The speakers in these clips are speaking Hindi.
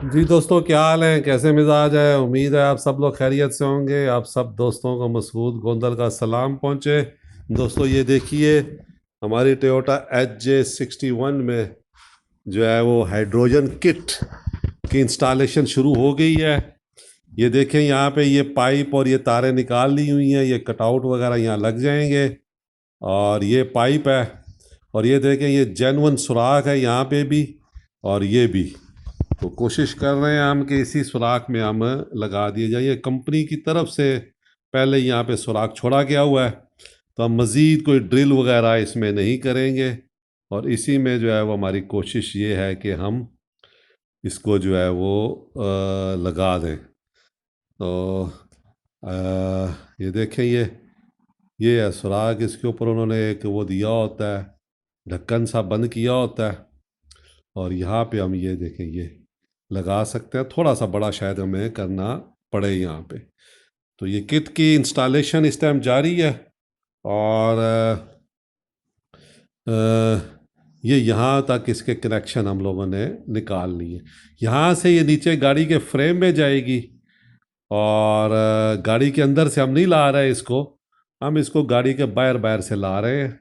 जी दोस्तों, क्या हाल है? कैसे मिजाज है? उम्मीद है आप सब लोग खैरियत से होंगे। आप सब दोस्तों को मसूद गोंदल का सलाम पहुंचे। दोस्तों ये देखिए, हमारी टोयोटा HJ61 में जो है वो हाइड्रोजन किट की इंस्टॉलेशन शुरू हो गई है। ये देखें, यहाँ पे ये पाइप और ये तारें निकाल ली हुई हैं। ये कटआउट वगैरह यहाँ लग जाएंगे और ये पाइप है। और ये देखें, ये जेन्युइन सुराख है यहाँ पे भी और ये भी। तो कोशिश कर रहे हैं हम कि इसी सुराख में हम लगा दिए जाए। ये कंपनी की तरफ से पहले यहाँ पे सुराख छोड़ा गया हुआ है, तो हम मज़ीद कोई ड्रिल वगैरह इसमें नहीं करेंगे। और इसी में जो है वो हमारी कोशिश ये है कि हम इसको जो है वो लगा दें। तो ये देखें, ये है सुराख। इसके ऊपर उन्होंने एक वो दिया होता है, ढक्कन सा बंद किया होता है। और यहाँ पे हम ये देखें, ये लगा सकते हैं। थोड़ा सा बड़ा शायद हमें करना पड़े यहाँ पे। तो ये किट की इंस्टॉलेशन इस टाइम जारी है। और ये यहाँ तक इसके कनेक्शन हम लोगों ने निकाल लिए। यहाँ से ये नीचे गाड़ी के फ्रेम में जाएगी। और गाड़ी के अंदर से हम नहीं ला रहे इसको, हम इसको गाड़ी के बाहर बाहर से ला रहे हैं।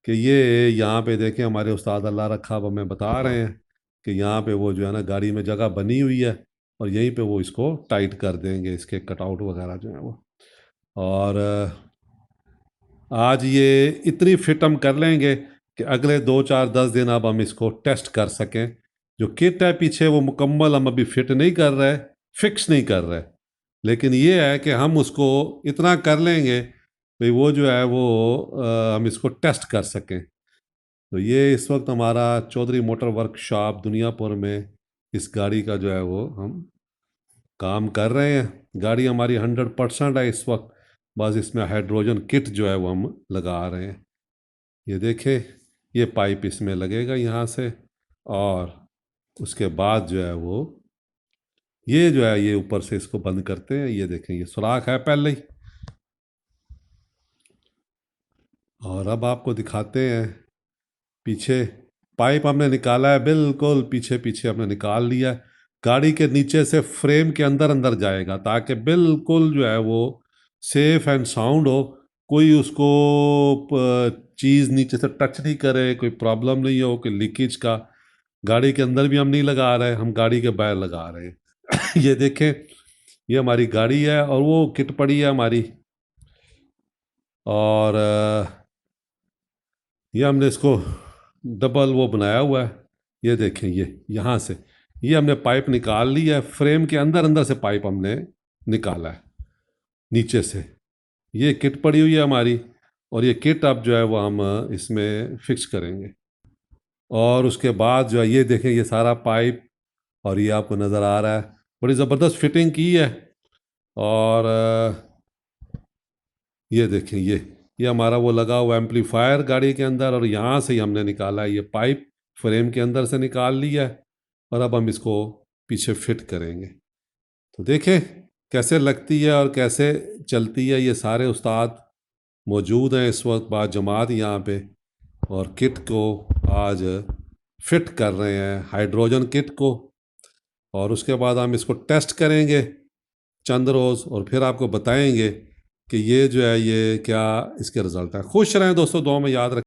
कि ये यहाँ पे देखें, हमारे उस्ताद अल्लाह रखा अब हमें बता रहे हैं कि यहाँ पे वो जो है ना, गाड़ी में जगह बनी हुई है और यहीं पे वो इसको टाइट कर देंगे, इसके कटआउट वगैरह जो है वो। और आज ये इतनी फिट हम कर लेंगे कि अगले 2 4 10 दिन अब हम इसको टेस्ट कर सकें। जो किट है पीछे वो मुकम्मल हम अभी फिट नहीं कर रहे, फिक्स नहीं कर रहे, लेकिन ये है कि हम उसको इतना कर लेंगे भाई वो जो है वो हम इसको टेस्ट कर सकें। तो ये इस वक्त हमारा चौधरी मोटर वर्कशॉप दुनियापुर में इस गाड़ी का जो है वो हम काम कर रहे हैं। गाड़ी हमारी 100% है इस वक्त। बस इसमें हाइड्रोजन किट जो है वो हम लगा रहे हैं। ये देखें, ये पाइप इसमें लगेगा यहाँ से। और उसके बाद जो है वो ये जो है ये ऊपर से इसको बंद करते हैं। ये देखें, ये सुराख है पहले ही। और अब आपको दिखाते हैं पीछे। पाइप हमने निकाला है, बिल्कुल पीछे पीछे हमने निकाल लिया है। गाड़ी के नीचे से फ्रेम के अंदर अंदर जाएगा ताकि बिल्कुल जो है वो सेफ एंड साउंड हो। कोई उसको चीज़ नीचे से टच नहीं करे, कोई प्रॉब्लम नहीं हो कि लीकेज का। गाड़ी के अंदर भी हम नहीं लगा रहे, हम गाड़ी के बाहर लगा रहे हैं। ये देखें, ये हमारी गाड़ी है और वो किट पड़ी है हमारी। और ये हमने इसको डबल वो बनाया हुआ है। ये देखें, ये यहाँ से ये हमने पाइप निकाल ली है। फ्रेम के अंदर अंदर से पाइप हमने निकाला है नीचे से। ये किट पड़ी हुई है हमारी और ये किट अब जो है वो हम इसमें फिक्स करेंगे। और उसके बाद जो है ये देखें, ये सारा पाइप और ये आपको नज़र आ रहा है, बड़ी ज़बरदस्त फिटिंग की है। और ये देखें, ये हमारा वो लगा हुआ एम्पलीफायर गाड़ी के अंदर और यहाँ से ही हमने निकाला है। ये पाइप फ्रेम के अंदर से निकाल लिया है और अब हम इसको पीछे फिट करेंगे। तो देखें कैसे लगती है और कैसे चलती है। ये सारे उस्ताद मौजूद हैं इस वक्त बाद जमात यहाँ पे और किट को आज फिट कर रहे हैं, हाइड्रोजन किट को। और उसके बाद हम इसको टेस्ट करेंगे चंद रोज़ और फिर आपको बताएंगे कि ये जो है ये क्या इसके रिज़ल्ट है। खुश रहें दोस्तों, दुआ में याद रखें।